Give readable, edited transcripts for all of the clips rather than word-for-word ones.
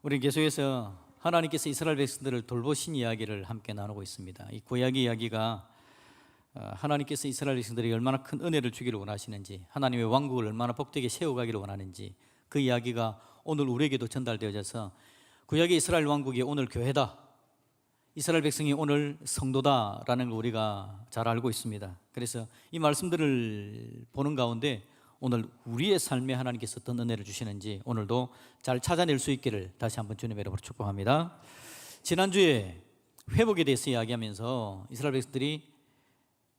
우리 계속해서 하나님께서 이스라엘 백성들을 돌보신 이야기를 함께 나누고 있습니다. 이 구약 이야기가 하나님께서 이스라엘 백성들에게 얼마나 큰 은혜를 주기를 원하시는지, 하나님의 왕국을 얼마나 복되게 세워가기를 원하는지, 그 이야기가 오늘 우리에게도 전달되어져서 구약의 이스라엘 왕국이 오늘 교회다, 이스라엘 백성이 오늘 성도다라는 걸 우리가 잘 알고 있습니다. 그래서 이 말씀들을 보는 가운데 오늘 우리의 삶에 하나님께서 어떤 은혜를 주시는지 오늘도 잘 찾아낼 수 있기를 다시 한번 주님의 이름으로 축복합니다. 지난주에 회복에 대해서 이야기하면서 이스라엘 백성들이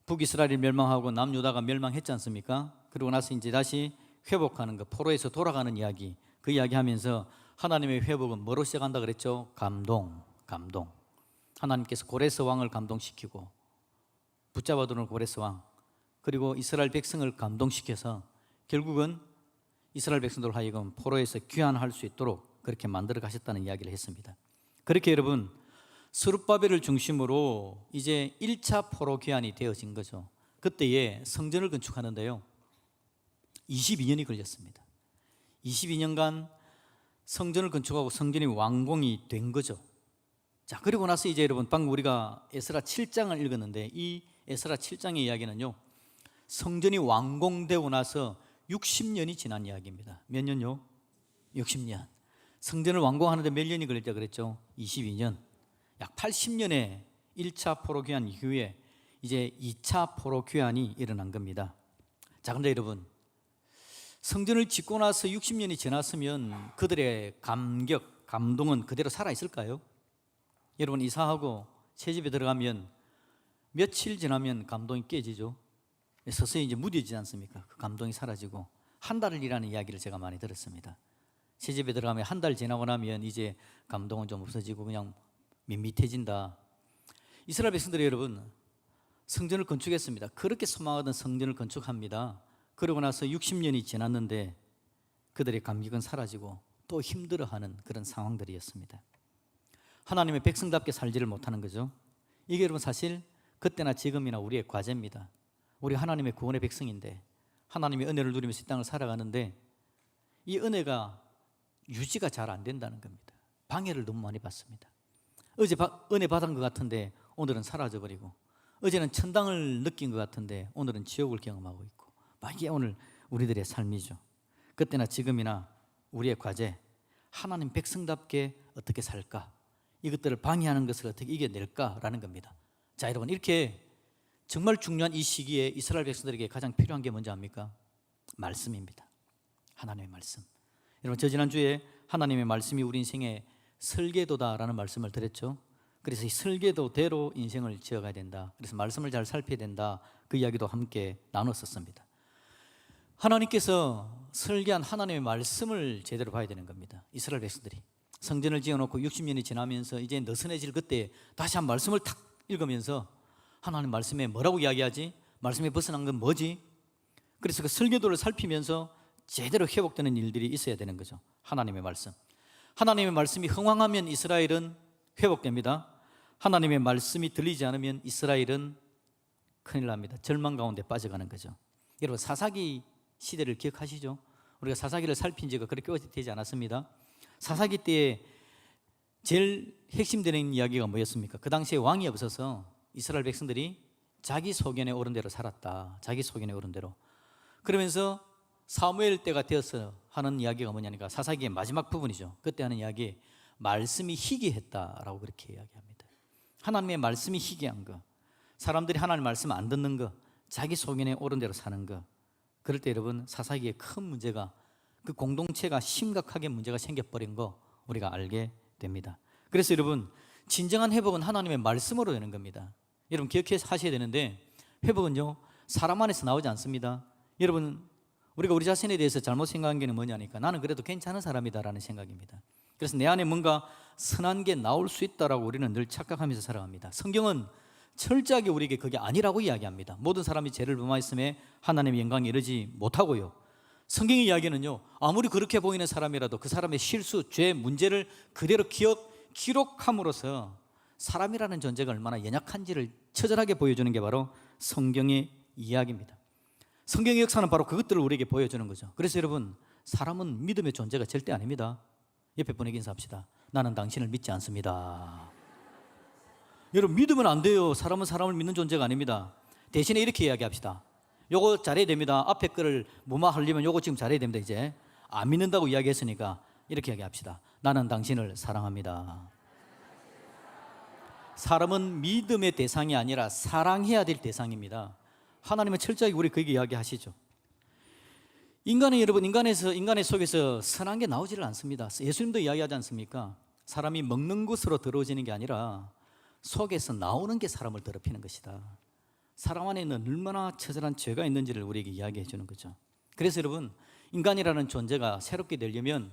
북이스라엘이 멸망하고 남유다가 멸망했지 않습니까? 그러고 나서 이제 다시 회복하는 것, 포로에서 돌아가는 이야기, 그 이야기하면서 하나님의 회복은 뭐로 시작한다 그랬죠? 감동. 하나님께서 고레스 왕을 감동시키고 붙잡아두는 고레스 왕, 그리고 이스라엘 백성을 감동시켜서 결국은 이스라엘 백성들 하여금 포로에서 귀환할 수 있도록 그렇게 만들어 가셨다는 이야기를 했습니다. 그렇게 여러분, 스룹바벨을 중심으로 이제 1차 포로 귀환이 되어진 거죠. 그때에 성전을 건축하는데요 22년이 걸렸습니다. 22년간 성전을 건축하고 성전이 완공이 된 거죠. 자, 그리고 나서 이제 여러분, 방금 우리가 에스라 7장을 읽었는데 이 에스라 7장의 이야기는요, 성전이 완공되고 나서 60년이 지난 이야기입니다. 몇 년요? 60년. 성전을 완공하는데 몇 년이 걸렸다 그랬죠? 22년. 약 80년의 1차 포로 귀환 이후에 이제 2차 포로 귀환이 일어난 겁니다. 자, 근데 여러분, 성전을 짓고 나서 60년이 지났으면 그들의 감동은 그대로 살아있을까요? 여러분, 이사하고 새 집에 들어가면 며칠 지나면 감동이 깨지죠. 서서히 이제 무뎌지지 않습니까? 그 감동이 사라지고 한 달을 일하는 이야기를 제가 많이 들었습니다. 새 집에 들어가면 한 달 지나고 나면 이제 감동은 좀 없어지고 그냥 밋밋해진다. 이스라엘 백성들이 여러분, 성전을 건축했습니다. 그렇게 소망하던 성전을 건축합니다. 그러고 나서 60년이 지났는데 그들의 감격은 사라지고 또 힘들어하는 그런 상황들이었습니다. 하나님의 백성답게 살지를 못하는 거죠. 이게 여러분 사실 그때나 지금이나 우리의 과제입니다. 우리 하나님의 구원의 백성인데 하나님의 은혜를 누리면서 이 땅을 살아가는데 이 은혜가 유지가 잘 안 된다는 겁니다. 방해를 너무 많이 받습니다. 어제 은혜 받은 것 같은데 오늘은 사라져버리고, 어제는 천당을 느낀 것 같은데 오늘은 지옥을 경험하고 있고, 이게 오늘 우리들의 삶이죠. 그때나 지금이나 우리의 과제, 하나님 백성답게 어떻게 살까, 이것들을 방해하는 것을 어떻게 이겨낼까라는 겁니다. 자, 여러분, 이렇게 정말 중요한 이 시기에 이스라엘 백성들에게 가장 필요한 게 뭔지 압니까? 말씀입니다. 하나님의 말씀. 여러분, 저 지난주에 하나님의 말씀이 우리 인생의 설계도다라는 말씀을 드렸죠. 그래서 이 설계도대로 인생을 지어가야 된다. 그래서 말씀을 잘 살펴야 된다. 그 이야기도 함께 나눴었습니다. 하나님께서 설계한 하나님의 말씀을 제대로 봐야 되는 겁니다. 이스라엘 백성들이 성전을 지어놓고 60년이 지나면서 이제 느슨해질 그때 다시 한 말씀을 탁 읽으면서 하나님 말씀에 뭐라고 이야기하지? 말씀에 벗어난 건 뭐지? 그래서 그 설계도를 살피면서 제대로 회복되는 일들이 있어야 되는 거죠. 하나님의 말씀. 하나님의 말씀이 흥황하면 이스라엘은 회복됩니다. 하나님의 말씀이 들리지 않으면 이스라엘은 큰일 납니다. 절망 가운데 빠져가는 거죠. 여러분, 사사기 시대를 기억하시죠? 우리가 사사기를 살핀 지가 그렇게 오래되지 않았습니다. 사사기 때에 제일 핵심되는 이야기가 뭐였습니까? 그 당시에 왕이 없어서 이스라엘 백성들이 자기 소견에 오른 대로 살았다. 자기 소견에 오른 대로. 그러면서 사무엘 때가 되어서 하는 이야기가 뭐냐니까 사사기의 마지막 부분이죠. 그때 하는 이야기, 말씀이 희귀했다라고 그렇게 이야기합니다. 하나님의 말씀이 희귀한 거, 사람들이 하나님의 말씀 안 듣는 거, 자기 소견에 오른 대로 사는 거. 그럴 때 여러분, 사사기의 큰 문제가, 그 공동체가 심각하게 문제가 생겨버린 거 우리가 알게 됩니다. 그래서 여러분, 진정한 회복은 하나님의 말씀으로 되는 겁니다. 여러분, 기억해서 하셔야 되는데, 회복은요 사람 안에서 나오지 않습니다. 여러분, 우리가 우리 자신에 대해서 잘못 생각한 게 뭐냐니까 나는 그래도 괜찮은 사람이다라는 생각입니다. 그래서 내 안에 뭔가 선한 게 나올 수 있다라고 우리는 늘 착각하면서 살아갑니다. 성경은 철저하게 우리에게 그게 아니라고 이야기합니다. 모든 사람이 죄를 범하였음에 하나님의 영광에 이르지 못하고요, 성경의 이야기는요, 아무리 그렇게 보이는 사람이라도 그 사람의 실수, 죄, 문제를 그대로 기록함으로써 사람이라는 존재가 얼마나 연약한지를 처절하게 보여주는 게 바로 성경의 이야기입니다. 성경의 역사는 바로 그것들을 우리에게 보여주는 거죠. 그래서 여러분, 사람은 믿음의 존재가 절대 아닙니다. 옆에 분에게 인사합시다. 나는 당신을 믿지 않습니다. 여러분, 믿으면 안 돼요. 사람은 사람을 믿는 존재가 아닙니다. 대신에 이렇게 이야기합시다. 요거 잘해야 됩니다. 앞에 거를 무마하려면 요거 지금 잘해야 됩니다. 이제 안 믿는다고 이야기했으니까 이렇게 이야기합시다. 나는 당신을 사랑합니다. 사람은 믿음의 대상이 아니라 사랑해야 될 대상입니다. 하나님은 철저하게 우리 그에게 이야기하시죠. 인간은 여러분, 인간의 속에서 선한 게 나오지를 않습니다. 예수님도 이야기하지 않습니까? 사람이 먹는 것으로 더러워지는 게 아니라 속에서 나오는 게 사람을 더럽히는 것이다. 사람 안에는 얼마나 처절한 죄가 있는지를 우리에게 이야기해 주는 거죠. 그래서 여러분, 인간이라는 존재가 새롭게 되려면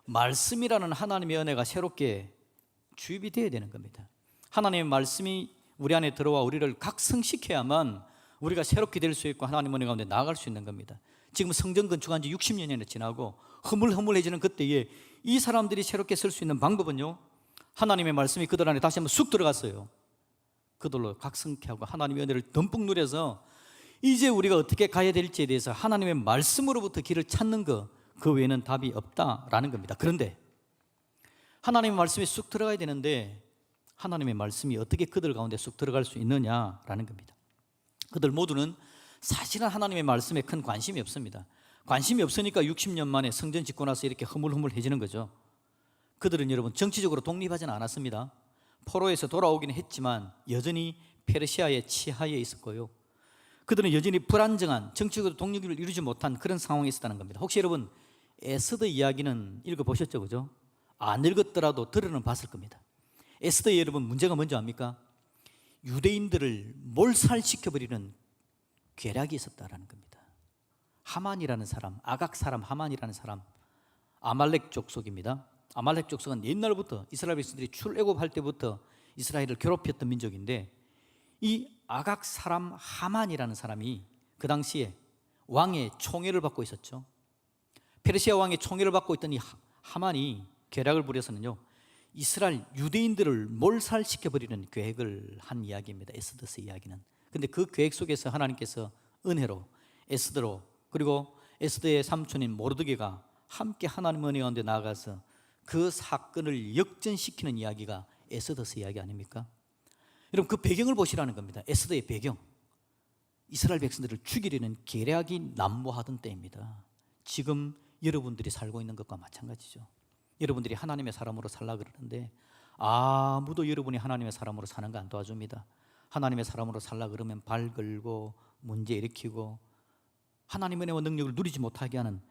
말씀이라는 하나님의 은혜가 새롭게 주입이 되어야 되는 겁니다. 하나님의 말씀이 우리 안에 들어와 우리를 각성시켜야만 우리가 새롭게 될 수 있고 하나님 은혜 가운데 나아갈 수 있는 겁니다. 지금 성전 건축한 지 60년이 지나고 허물허물해지는 그때에 이 사람들이 새롭게 설 수 있는 방법은요, 하나님의 말씀이 그들 안에 다시 한번 쑥 들어갔어요. 그들로 각성케 하고 하나님의 은혜를 듬뿍 누려서 이제 우리가 어떻게 가야 될지에 대해서 하나님의 말씀으로부터 길을 찾는 그 외에는 답이 없다라는 겁니다. 그런데 하나님의 말씀이 쑥 들어가야 되는데 하나님의 말씀이 어떻게 그들 가운데 쑥 들어갈 수 있느냐라는 겁니다. 그들 모두는 사실은 하나님의 말씀에 큰 관심이 없습니다. 관심이 없으니까 60년 만에 성전 짓고 나서 이렇게 허물허물해지는 거죠. 그들은 여러분 정치적으로 독립하지는 않았습니다. 포로에서 돌아오기는 했지만 여전히 페르시아의 치하에 있었고요. 그들은 여전히 불안정한, 정치적으로 독립을 이루지 못한 그런 상황에 있었다는 겁니다. 혹시 여러분 에스더 이야기는 읽어보셨죠? 그죠? 안 읽었더라도 들어는 봤을 겁니다. 에스더의 여러분 문제가 뭔지 압니까? 유대인들을 몰살시켜버리는 괴략이 있었다는 겁니다. 하만이라는 사람, 아각 사람 하만이라는 사람, 아말렉 족속입니다. 아말렉 족속은 옛날부터 이스라엘 백성들이 출애굽할 때부터 이스라엘을 괴롭혔던 민족인데, 이 아각 사람 하만이라는 사람이 그 당시에 왕의 총애를 받고 있었죠. 페르시아 왕의 총애를 받고 있던 이 하만이 괴략을 부려서는요, 이스라엘 유대인들을 몰살시켜버리는 계획을 한 이야기입니다. 에스더스 이야기는. 근데 그 계획 속에서 하나님께서 은혜로 에스더로, 그리고 에스더의 삼촌인 모르드게가 함께 하나님 은혜 가운데 나아가서 그 사건을 역전시키는 이야기가 에스더스 이야기 아닙니까? 여러분, 그 배경을 보시라는 겁니다. 에스더의 배경, 이스라엘 백성들을 죽이려는 계략이 난무하던 때입니다. 지금 여러분들이 살고 있는 것과 마찬가지죠. 여러분들이 하나님의 사람으로 살려고 그러는데 아무도 여러분이 하나님의 사람으로 사는 거 안 도와줍니다. 하나님의 사람으로 살려고 그러면 발 걸고 문제 일으키고 하나님의 은혜와 능력을 누리지 못하게 하는,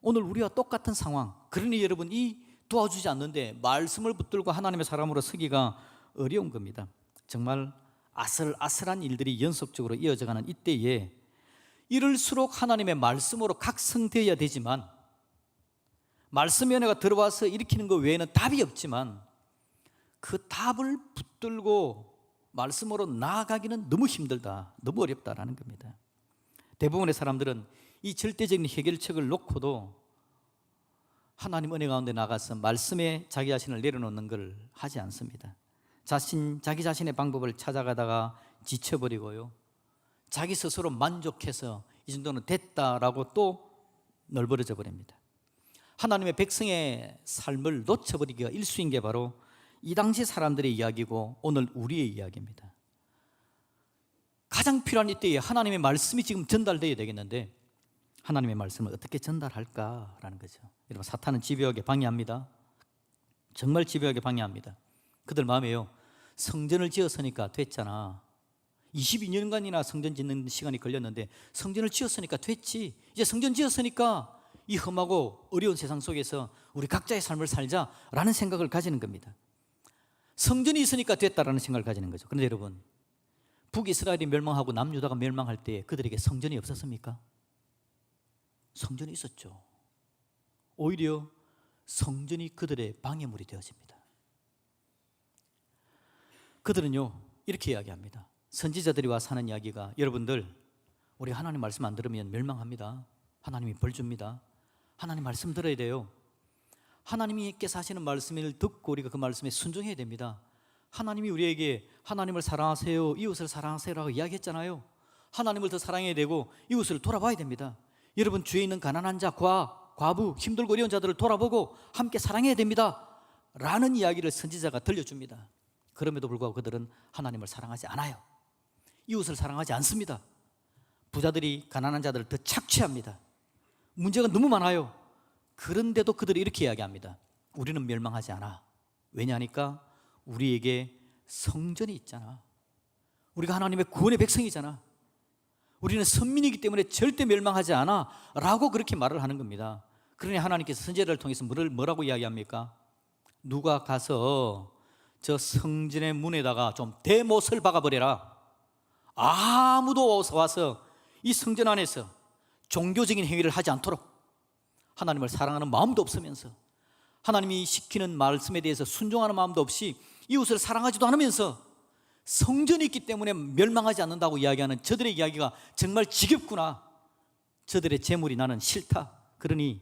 오늘 우리와 똑같은 상황. 그러니 여러분, 이 도와주지 않는데 말씀을 붙들고 하나님의 사람으로 서기가 어려운 겁니다. 정말 아슬아슬한 일들이 연속적으로 이어져가는 이때에 이럴수록 하나님의 말씀으로 각성되어야 되지만, 말씀의 은혜가 들어와서 일으키는 것 외에는 답이 없지만 그 답을 붙들고 말씀으로 나아가기는 너무 힘들다, 너무 어렵다라는 겁니다. 대부분의 사람들은 이 절대적인 해결책을 놓고도 하나님 은혜 가운데 나가서 말씀에 자기 자신을 내려놓는 걸 하지 않습니다. 자기 자신의 방법을 찾아가다가 지쳐버리고요, 자기 스스로 만족해서 이 정도는 됐다라고 또 널브러져 버립니다. 하나님의 백성의 삶을 놓쳐버리기가 일수인 게 바로 이 당시 사람들의 이야기고 오늘 우리의 이야기입니다. 가장 필요한 이때에 하나님의 말씀이 지금 전달되어야 되겠는데 하나님의 말씀을 어떻게 전달할까라는 거죠. 여러분, 사탄은 집요하게 방해합니다. 정말 집요하게 방해합니다. 그들 마음에요, 성전을 지었으니까 됐잖아. 22년간이나 성전 짓는 시간이 걸렸는데 성전을 지었으니까 됐지. 이제 성전 지었으니까 이 험하고 어려운 세상 속에서 우리 각자의 삶을 살자라는 생각을 가지는 겁니다. 성전이 있으니까 됐다라는 생각을 가지는 거죠. 그런데 여러분, 북이스라엘이 멸망하고 남유다가 멸망할 때 그들에게 성전이 없었습니까? 성전이 있었죠. 오히려 성전이 그들의 방해물이 되어집니다. 그들은요, 이렇게 이야기합니다. 선지자들이 와서 하는 이야기가, 여러분들, 우리 하나님 말씀 안 들으면 멸망합니다. 하나님이 벌 줍니다. 하나님 말씀 들어야 돼요. 하나님께서 하시는 말씀을 듣고 우리가 그 말씀에 순종해야 됩니다. 하나님이 우리에게 하나님을 사랑하세요, 이웃을 사랑하세요라고 이야기했잖아요. 하나님을 더 사랑해야 되고 이웃을 돌아봐야 됩니다. 여러분, 주위에 있는 가난한 자, 과 과부, 힘들고 어려운 자들을 돌아보고 함께 사랑해야 됩니다 라는 이야기를 선지자가 들려줍니다. 그럼에도 불구하고 그들은 하나님을 사랑하지 않아요. 이웃을 사랑하지 않습니다. 부자들이 가난한 자들을 더 착취합니다. 문제가 너무 많아요. 그런데도 그들이 이렇게 이야기합니다. 우리는 멸망하지 않아. 왜냐하니까 우리에게 성전이 있잖아. 우리가 하나님의 구원의 백성이잖아. 우리는 선민이기 때문에 절대 멸망하지 않아 라고 그렇게 말을 하는 겁니다. 그러니 하나님께서 선지자를 통해서 뭐라고 이야기합니까? 누가 가서 저 성전의 문에다가 좀 대못을 박아버려라. 아무도 와서 이 성전 안에서 종교적인 행위를 하지 않도록, 하나님을 사랑하는 마음도 없으면서 하나님이 시키는 말씀에 대해서 순종하는 마음도 없이 이웃을 사랑하지도 않으면서 성전이 있기 때문에 멸망하지 않는다고 이야기하는 저들의 이야기가 정말 지겹구나. 저들의 재물이 나는 싫다. 그러니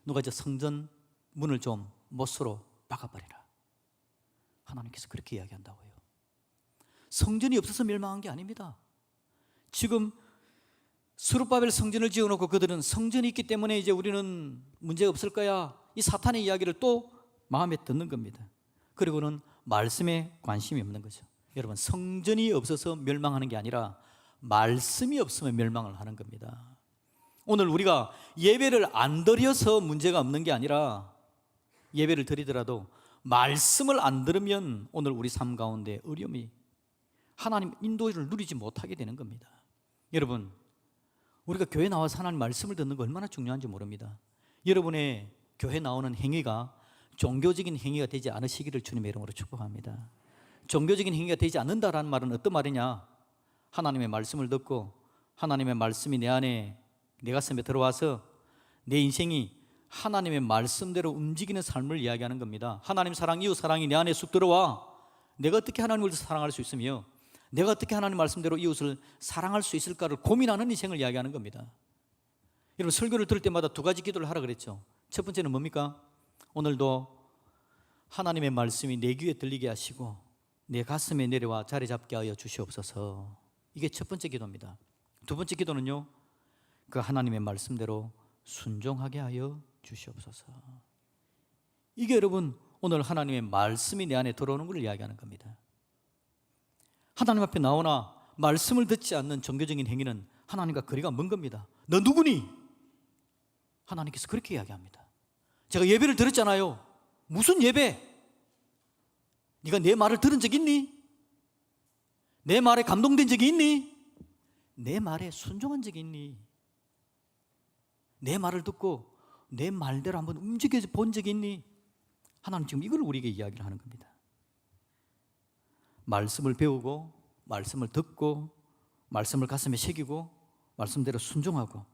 누가 저 성전 문을 좀 못으로 박아버려라. 하나님께서 그렇게 이야기한다고요. 성전이 없어서 멸망한 게 아닙니다. 지금 스룹바벨 성전을 지어놓고 그들은 성전이 있기 때문에 이제 우리는 문제가 없을 거야, 이 사탄의 이야기를 또 마음에 듣는 겁니다. 그리고는 말씀에 관심이 없는 거죠. 여러분, 성전이 없어서 멸망하는 게 아니라 말씀이 없으면 멸망을 하는 겁니다. 오늘 우리가 예배를 안 드려서 문제가 없는 게 아니라 예배를 드리더라도 말씀을 안 들으면 오늘 우리 삶 가운데 어려움이, 하나님 인도를 누리지 못하게 되는 겁니다. 여러분, 우리가 교회 나와서 하나님 말씀을 듣는 거 얼마나 중요한지 모릅니다. 여러분의 교회 나오는 행위가 종교적인 행위가 되지 않으시기를 주님의 이름으로 축복합니다. 종교적인 행위가 되지 않는다라는 말은 어떤 말이냐? 하나님의 말씀을 듣고 하나님의 말씀이 내 안에, 내 가슴에 들어와서 내 인생이 하나님의 말씀대로 움직이는 삶을 이야기하는 겁니다. 하나님 사랑, 이웃 사랑이 내 안에 쑥 들어와 내가 어떻게 하나님을 사랑할 수 있으며 내가 어떻게 하나님 말씀대로 이웃을 사랑할 수 있을까를 고민하는 인생을 이야기하는 겁니다. 여러분, 설교를 들을 때마다 두 가지 기도를 하라 그랬죠. 첫 번째는 뭡니까? 오늘도 하나님의 말씀이 내 귀에 들리게 하시고 내 가슴에 내려와 자리 잡게 하여 주시옵소서. 이게 첫 번째 기도입니다. 두 번째 기도는요, 그 하나님의 말씀대로 순종하게 하여 주시옵소서. 이게 여러분, 오늘 하나님의 말씀이 내 안에 들어오는 걸 이야기하는 겁니다. 하나님 앞에 나오나 말씀을 듣지 않는 종교적인 행위는 하나님과 거리가 먼 겁니다. 너 누구니? 하나님께서 그렇게 이야기합니다. 제가 예배를 드렸잖아요. 무슨 예배? 네가 내 말을 들은 적 있니? 내 말에 감동된 적이 있니? 내 말에 순종한 적이 있니? 내 말을 듣고 내 말대로 한번 움직여서 본 적이 있니? 하나님 지금 이걸 우리에게 이야기를 하는 겁니다. 말씀을 배우고 말씀을 듣고 말씀을 가슴에 새기고 말씀대로 순종하고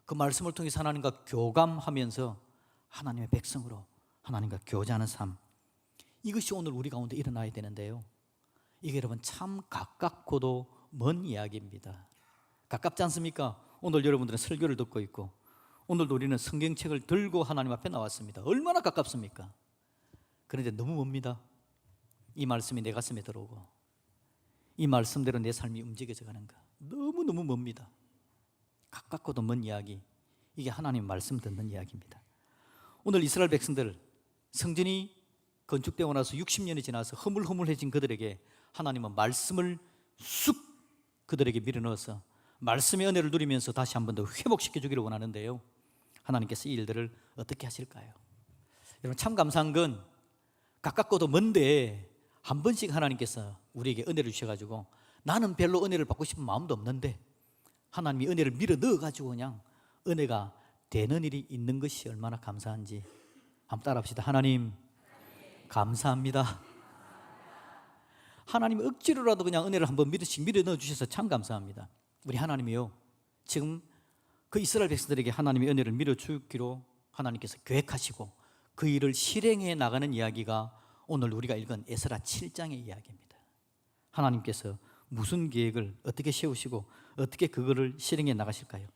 그 말씀을 통해서 하나님과 교감하면서 하나님의 백성으로 하나님과 교제하는 삶, 이것이 오늘 우리 가운데 일어나야 되는데요, 이게 여러분 참 가깝고도 먼 이야기입니다. 가깝지 않습니까? 오늘 여러분들은 설교를 듣고 있고 오늘도 우리는 성경책을 들고 하나님 앞에 나왔습니다. 얼마나 가깝습니까? 그런데 너무 멉니다. 이 말씀이 내 가슴에 들어오고 이 말씀대로 내 삶이 움직여져 가는가, 너무너무 멉니다. 가깝고도 먼 이야기, 이게 하나님 말씀 듣는 이야기입니다. 오늘 이스라엘 백성들, 성전이 건축되고 나서 60년이 지나서 허물허물해진 그들에게 하나님은 말씀을 쑥 그들에게 밀어넣어서 말씀의 은혜를 누리면서 다시 한 번 더 회복시켜 주기를 원하는데요, 하나님께서 이 일들을 어떻게 하실까요? 여러분, 참 감사한 건 가깝고도 먼데 한 번씩 하나님께서 우리에게 은혜를 주셔가지고 나는 별로 은혜를 받고 싶은 마음도 없는데 하나님이 은혜를 밀어 넣어가지고 그냥 은혜가 되는 일이 있는 것이 얼마나 감사한지 한번 따라합시다. 하나님 감사합니다. 하나님이 억지로라도 그냥 은혜를 한번 밀어씩 밀어 넣어주셔서 참 감사합니다. 우리 하나님이요, 지금 그 이스라엘 백성들에게 하나님의 은혜를 밀어주기로 하나님께서 계획하시고 그 일을 실행해 나가는 이야기가 오늘 우리가 읽은 에스라 7장의 이야기입니다. 하나님께서 무슨 계획을 어떻게 세우시고 어떻게 그거를 실행해 나가실까요?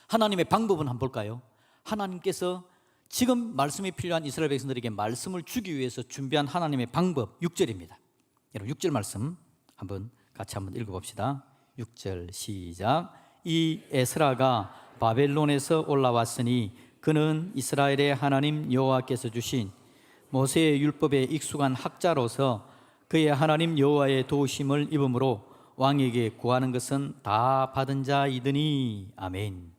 하나님의 방법은 한번 볼까요? 하나님께서 지금 말씀이 필요한 이스라엘 백성들에게 말씀을 주기 위해서 준비한 하나님의 방법 6절입니다. 여러분 6절 말씀 한번 같이 한번 읽어봅시다. 6절 시작. 이 에스라가 바벨론에서 올라왔으니 그는 이스라엘의 하나님 여호와께서 주신 모세의 율법에 익숙한 학자로서 그의 하나님 여호와의 도우심을 입음으로 왕에게 구하는 것은 다 받은 자이더니. 아멘.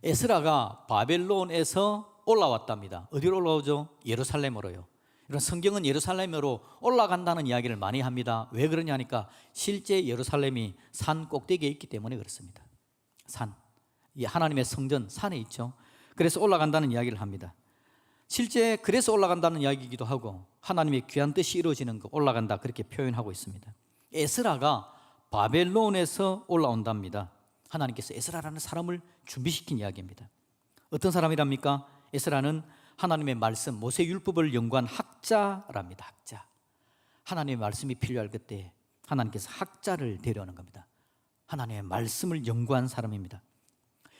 에스라가 바벨론에서 올라왔답니다. 어디로 올라오죠? 예루살렘으로요. 이런 성경은 예루살렘으로 올라간다는 이야기를 많이 합니다. 왜 그러냐니까 실제 예루살렘이 산 꼭대기에 있기 때문에 그렇습니다. 산, 이 하나님의 성전 산에 있죠. 그래서 올라간다는 이야기를 합니다. 실제 그래서 올라간다는 이야기이기도 하고 하나님의 귀한 뜻이 이루어지는 거 올라간다 그렇게 표현하고 있습니다. 에스라가 바벨론에서 올라온답니다. 하나님께서 에스라라는 사람을 준비시킨 이야기입니다. 어떤 사람이랍니까? 에스라는 하나님의 말씀, 모세 율법을 연구한 학자랍니다. 학자. 하나님의 말씀이 필요할 그때 하나님께서 학자를 데려오는 겁니다. 하나님의 말씀을 연구한 사람입니다.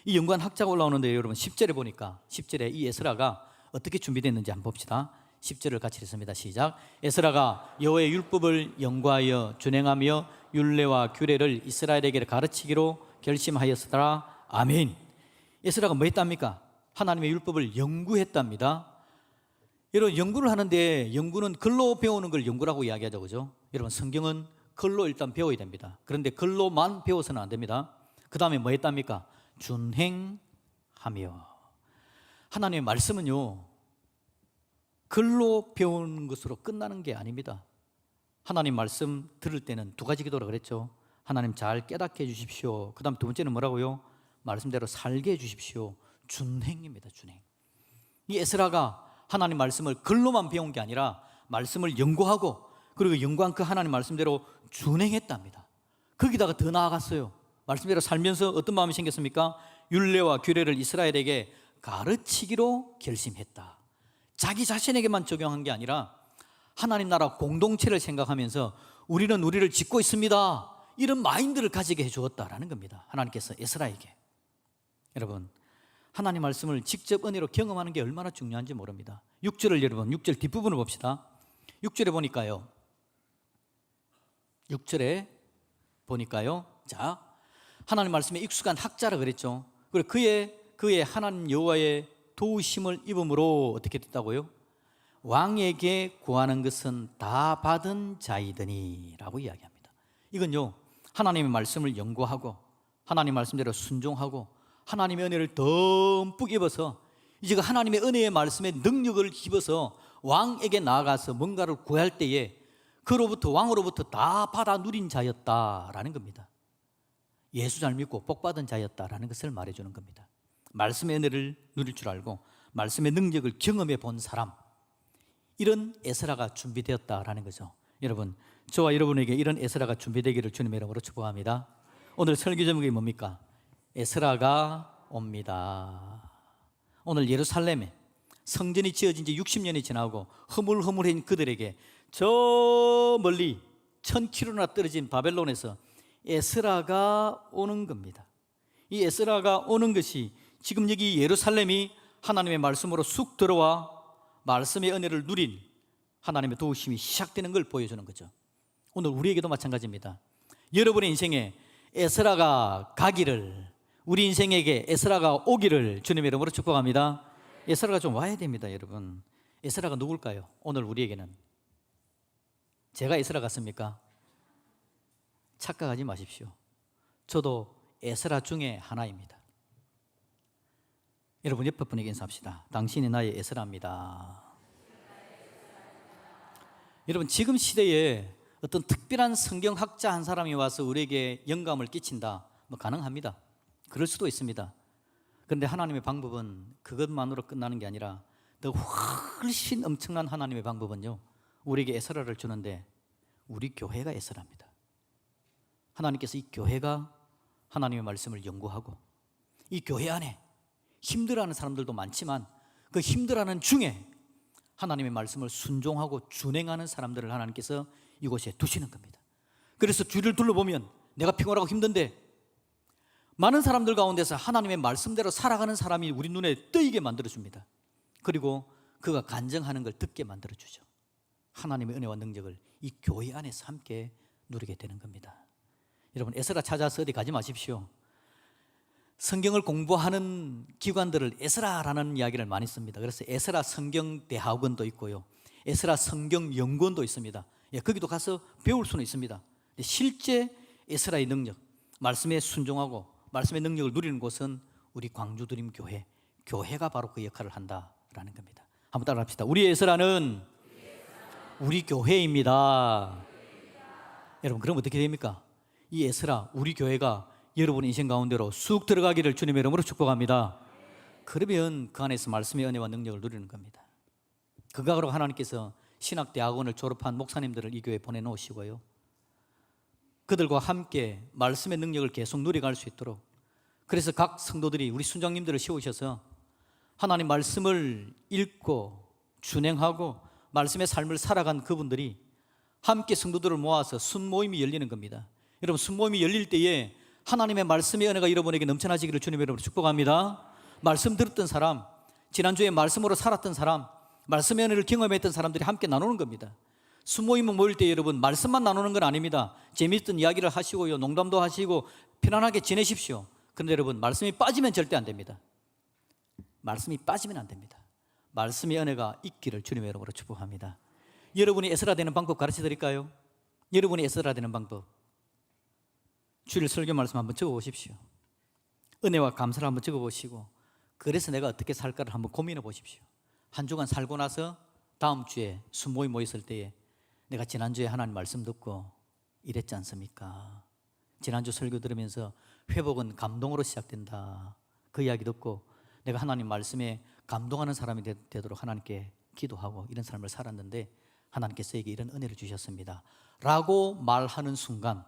이 연구한 학자가 올라오는데 여러분 10절에 보니까 10절에 이 에스라가 어떻게 준비됐는지 한번 봅시다. 10절을 같이 읽습니다. 시작. 에스라가 여호와의 율법을 연구하여 준행하며 율례와 규례를 이스라엘에게 가르치기로 결심하였으더라. 아멘. 에스라가 뭐 했답니까? 하나님의 율법을 연구했답니다. 여러분 연구를 하는데 연구는 글로 배우는 걸 연구라고 이야기하죠, 그죠? 여러분 성경은 글로 일단 배워야 됩니다. 그런데 글로만 배워서는 안 됩니다. 그 다음에 뭐 했답니까? 준행하며. 하나님의 말씀은요 글로 배우는 것으로 끝나는 게 아닙니다. 하나님 말씀 들을 때는 두 가지 기도라 그랬죠. 하나님 잘 깨닫게 해주십시오. 그 다음 두 번째는 뭐라고요? 말씀대로 살게 해주십시오. 준행입니다. 준행. 이 에스라가 하나님 말씀을 글로만 배운 게 아니라 말씀을 연구하고 그리고 연구한 그 하나님 말씀대로 준행했답니다. 거기다가 더 나아갔어요. 말씀대로 살면서 어떤 마음이 생겼습니까? 율례와 규례를 이스라엘에게 가르치기로 결심했다. 자기 자신에게만 적용한 게 아니라 하나님 나라 공동체를 생각하면서 우리는 우리를 짓고 있습니다. 이런 마인드를 가지게 해주었다라는 겁니다. 하나님께서 에스라에게. 여러분 하나님 말씀을 직접 은혜로 경험하는 게 얼마나 중요한지 모릅니다. 6절을 여러분 6절 뒷부분을 봅시다. 6절에 보니까요. 6절에 보니까요. 자, 하나님 말씀에 익숙한 학자라 그랬죠. 그리고 그의 하나님 여호와의 도우심을 입음으로 어떻게 됐다고요? 왕에게 구하는 것은 다 받은 자이더니 라고 이야기합니다. 이건요 하나님의 말씀을 연구하고 하나님 말씀대로 순종하고 하나님의 은혜를 듬뿍 입어서 이제 하나님의 은혜의 말씀에 능력을 입어서 왕에게 나아가서 뭔가를 구할 때에 그로부터 왕으로부터 다 받아 누린 자였다라는 겁니다. 예수 잘 믿고 복 받은 자였다라는 것을 말해주는 겁니다. 말씀의 은혜를 누릴 줄 알고 말씀의 능력을 경험해 본 사람, 이런 에스라가 준비되었다라는 거죠. 여러분 저와 여러분에게 이런 에스라가 준비되기를 주님의 이름으로 축복합니다. 오늘 설교 제목이 뭡니까? 에스라가 옵니다. 오늘 예루살렘에 성전이 지어진 지 60년이 지나고 허물허물한 그들에게 저 멀리 1000km나 떨어진 바벨론에서 에스라가 오는 겁니다. 이 에스라가 오는 것이 지금 여기 예루살렘이 하나님의 말씀으로 쑥 들어와 말씀의 은혜를 누린 하나님의 도우심이 시작되는 걸 보여주는 거죠. 오늘 우리에게도 마찬가지입니다. 여러분의 인생에 에스라가 가기를, 우리 인생에게 에스라가 오기를 주님의 이름으로 축복합니다. 에스라가 좀 와야 됩니다. 여러분 에스라가 누굴까요? 오늘 우리에게는 제가 에스라 같습니까? 착각하지 마십시오. 저도 에스라 중에 하나입니다. 여러분 옆에 분에게 인사합시다. 당신이 나의 에스라입니다. 여러분 지금 시대에 어떤 특별한 성경학자 한 사람이 와서 우리에게 영감을 끼친다, 뭐 가능합니다. 그럴 수도 있습니다. 그런데 하나님의 방법은 그것만으로 끝나는 게 아니라 더 훨씬 엄청난 하나님의 방법은요, 우리에게 에스라를 주는데 우리 교회가 에스라입니다. 하나님께서 이 교회가 하나님의 말씀을 연구하고 이 교회 안에 힘들어하는 사람들도 많지만 그 힘들어하는 중에 하나님의 말씀을 순종하고 준행하는 사람들을 하나님께서 이곳에 두시는 겁니다. 그래서 주위를 둘러보면 내가 피곤하고 힘든데 많은 사람들 가운데서 하나님의 말씀대로 살아가는 사람이 우리 눈에 뜨이게 만들어줍니다. 그리고 그가 간증하는 걸 듣게 만들어주죠. 하나님의 은혜와 능력을 이 교회 안에서 함께 누리게 되는 겁니다. 여러분 에스라 찾아서 어디 가지 마십시오. 성경을 공부하는 기관들을 에스라라는 이야기를 많이 씁니다. 그래서 에스라 성경대학원도 있고요, 에스라 성경연구원도 있습니다. 거기도 가서 배울 수는 있습니다. 실제 에스라의 능력, 말씀에 순종하고 말씀의 능력을 누리는 곳은 우리 광주드림교회, 교회가 바로 그 역할을 한다라는 겁니다. 한번 따라합시다. 우리 에스라는 우리 교회입니다. 여러분, 그럼 어떻게 됩니까? 이 에스라, 우리 교회가 여러분의 인생 가운데로 쑥 들어가기를 주님의 이름으로 축복합니다. 그러면 그 안에서 말씀의 은혜와 능력을 누리는 겁니다. 그거로 하나님께서 신학대학원을 졸업한 목사님들을 이 교회에 보내놓으시고요, 그들과 함께 말씀의 능력을 계속 누려갈 수 있도록, 그래서 각 성도들이 우리 순장님들을 세우셔서 하나님 말씀을 읽고 준행하고 말씀의 삶을 살아간 그분들이 함께 성도들을 모아서 순모임이 열리는 겁니다. 여러분, 순모임이 열릴 때에 하나님의 말씀의 은혜가 여러분에게 넘쳐나시기를 주님의 이름으로 축복합니다. 말씀 들었던 사람, 지난주에 말씀으로 살았던 사람, 말씀의 은혜를 경험했던 사람들이 함께 나누는 겁니다. 순모임을 모일 때 여러분, 말씀만 나누는 건 아닙니다. 재미있던 이야기를 하시고요, 농담도 하시고 편안하게 지내십시오. 그런데 여러분, 말씀이 빠지면 절대 안 됩니다. 말씀이 빠지면 안 됩니다. 말씀의 은혜가 있기를 주님의 이름으로 축복합니다. 여러분이 에스라 되는 방법 가르쳐 드릴까요? 여러분이 에스라 되는 방법, 주일 설교 말씀 한번 적어보십시오. 은혜와 감사를 한번 적어보시고, 그래서 내가 어떻게 살까를 한번 고민해 보십시오. 한 주간 살고 나서 다음 주에 순모임 모였을 때에 내가 지난주에 하나님 말씀 듣고 이랬지 않습니까? 지난주 설교 들으면서 회복은 감동으로 시작된다, 그 이야기 듣고 내가 하나님 말씀에 감동하는 사람이 되도록 하나님께 기도하고 이런 삶을 살았는데 하나님께서 에게 이런 은혜를 주셨습니다 라고 말하는 순간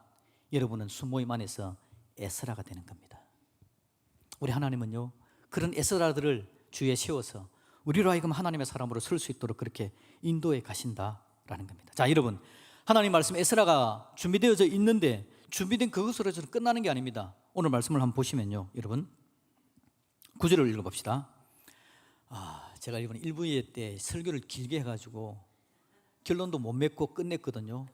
여러분은 순모임 안에서 에스라가 되는 겁니다. 우리 하나님은요, 그런 에스라들을 주위에 세워서 우리로 하여금 하나님의 사람으로 설 수 있도록 그렇게 인도해 가신다라는 겁니다. 자, 여러분, 하나님 말씀 에스라가 준비되어져 있는데 준비된 그것으로 해서 끝나는 게 아닙니다. 오늘 말씀을 한번 보시면요, 여러분 9절을 읽어봅시다. 제가 이번에 1부회 때 설교를 길게 해가지고 결론도 못 맺고 끝냈거든요.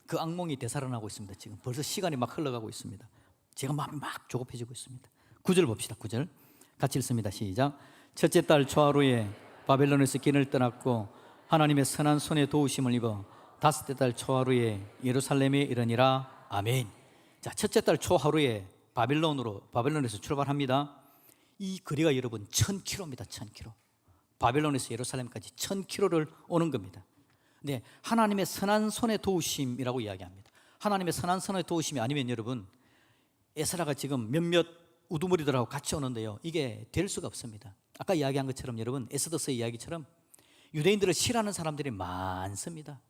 그 악몽이 되살아나고 있습니다. 지금 벌써 시간이 막 흘러가고 있습니다. 제가 마음이 막 조급해지고 있습니다. 9절 봅시다. 9절 같이 읽습니다. 시작. 첫째 달 초하루에 바벨론에서 길을 떠났고 하나님의 선한 손에 도우심을 입어 다섯째 달 초하루에 예루살렘에 이르니라. 아멘. 자, 첫째 달 초하루에 바벨론에서 출발합니다. 이 거리가 여러분 1000km입니다. 1000km. 바벨론에서 예루살렘까지 1000km를 오는 겁니다. 네, 하나님의 선한 손의 도우심이라고 이야기합니다. 하나님의 선한 손의 도우심이 아니면 여러분, 에스라가 지금 몇몇 우두머리들하고 같이 오는데요, 이게 될 수가 없습니다. 아까 이야기한 것처럼 여러분, 에스더스의 이야기처럼 유대인들을 싫어하는 사람들이 많습니다.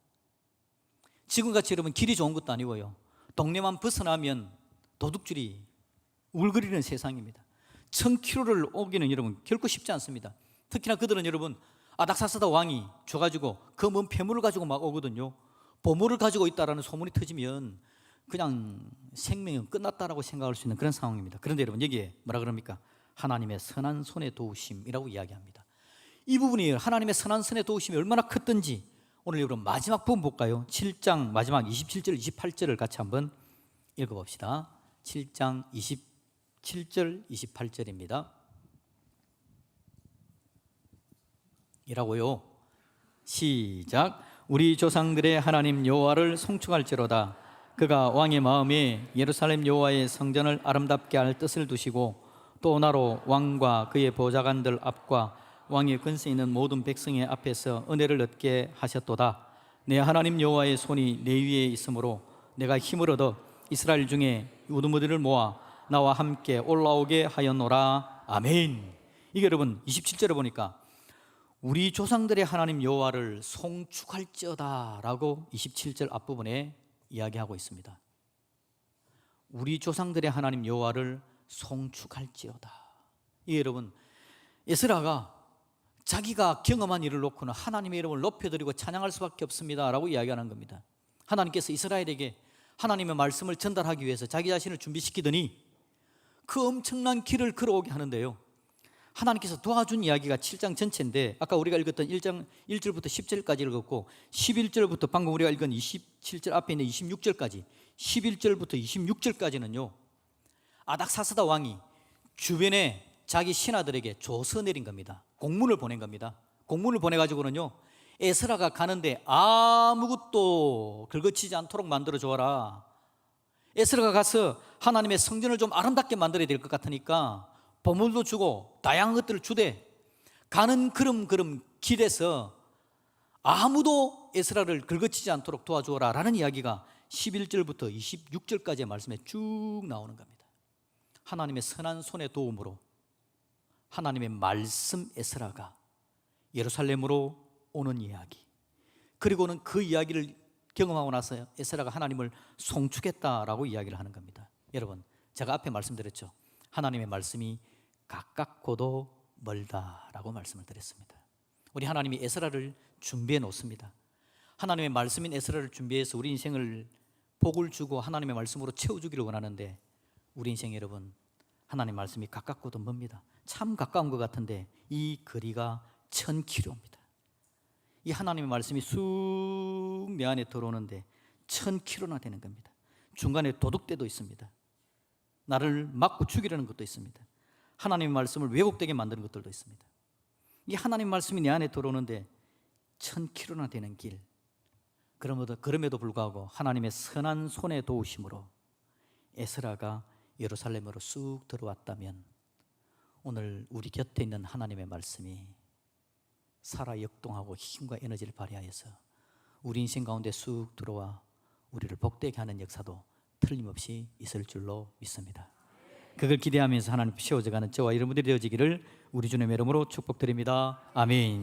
지금같이 여러분 길이 좋은 것도 아니고요, 동네만 벗어나면 도둑질이 울거리는 세상입니다. 1000km를 오기는 여러분 결코 쉽지 않습니다. 특히나 그들은 여러분 아닥사스다 왕이 줘가지고 그 먼 폐물을 가지고 막 오거든요. 보물을 가지고 있다라는 소문이 터지면 그냥 생명은 끝났다라고 생각할 수 있는 그런 상황입니다. 그런데 여러분, 여기에 뭐라 그럽니까? 하나님의 선한 손의 도우심이라고 이야기합니다. 이 부분이 하나님의 선한 손의 도우심이 얼마나 컸던지 오늘 여러분 마지막 부분 볼까요? 7장 마지막 27절 28절을 같이 한번 읽어봅시다. 7장 27절 28절입니다. 이라고요. 시작. 우리 조상들의 하나님 여호와를 송축할지로다. 그가 왕의 마음에 예루살렘 여호와의 성전을 아름답게 할 뜻을 두시고 또 나로 왕과 그의 보좌관들 앞과 왕의 권세 있는 모든 백성의 앞에서 은혜를 얻게 하셨도다. 내 하나님 여호와의 손이 내 위에 있으므로 내가 힘을 얻어 이스라엘 중에 우두머리를 모아 나와 함께 올라오게 하였노라. 아멘. 이게 여러분 27절에 보니까 우리 조상들의 하나님 여호와를 송축할지어다 라고 27절 앞부분에 이야기하고 있습니다. 우리 조상들의 하나님 여호와를 송축할지어다. 이게 여러분, 에스라가 자기가 경험한 일을 놓고는 하나님의 이름을 높여드리고 찬양할 수밖에 없습니다 라고 이야기하는 겁니다. 하나님께서 이스라엘에게 하나님의 말씀을 전달하기 위해서 자기 자신을 준비시키더니 그 엄청난 길을 걸어오게 하는데요, 하나님께서 도와준 이야기가 7장 전체인데 아까 우리가 읽었던 1장 1절부터 10절까지 읽었고 11절부터 방금 우리가 읽은 27절 앞에 있는 26절까지 11절부터 26절까지는요 아닥사스다 왕이 주변에 자기 신하들에게 조서 내린 겁니다. 공문을 보낸 겁니다. 공문을 보내가지고는요, 에스라가 가는데 아무것도 긁어치지 않도록 만들어 주어라. 에스라가 가서 하나님의 성전을 좀 아름답게 만들어야 될 것 같으니까 보물도 주고 다양한 것들을 주되, 가는 걸음 길에서 아무도 에스라를 긁어치지 않도록 도와주어라 라는 이야기가 11절부터 26절까지의 말씀에 쭉 나오는 겁니다. 하나님의 선한 손의 도움으로 하나님의 말씀 에스라가 예루살렘으로 오는 이야기, 그리고는 그 이야기를 경험하고 나서 에스라가 하나님을 송축했다라고 이야기를 하는 겁니다. 여러분, 제가 앞에 말씀드렸죠. 하나님의 말씀이 가깝고도 멀다라고 말씀을 드렸습니다. 우리 하나님이 에스라를 준비해 놓습니다. 하나님의 말씀인 에스라를 준비해서 우리 인생을 복을 주고 하나님의 말씀으로 채워주기를 원하는데, 우리 인생 여러분, 하나님의 말씀이 가깝고도 멉니다. 참 가까운 것 같은데 이 거리가 1000km입니다. 이 하나님의 말씀이 쑥 내 안에 들어오는데 1000km나 되는 겁니다. 중간에 도둑대도 있습니다. 나를 막고 죽이려는 것도 있습니다. 하나님의 말씀을 왜곡되게 만드는 것들도 있습니다. 이 하나님의 말씀이 내 안에 들어오는데 1000km나 되는 길, 그럼에도 불구하고 하나님의 선한 손의 도우심으로 에스라가 예루살렘으로 쑥 들어왔다면, 오늘 우리 곁에 있는 하나님의 말씀이 살아 역동하고 힘과 에너지를 발휘하여서 우리 인생 가운데 쑥 들어와 우리를 복되게 하는 역사도 틀림없이 있을 줄로 믿습니다. 그걸 기대하면서 하나님 세워져가는 저와 여러분들이 되어지기를 우리 주님의 이름으로 축복드립니다. 아멘.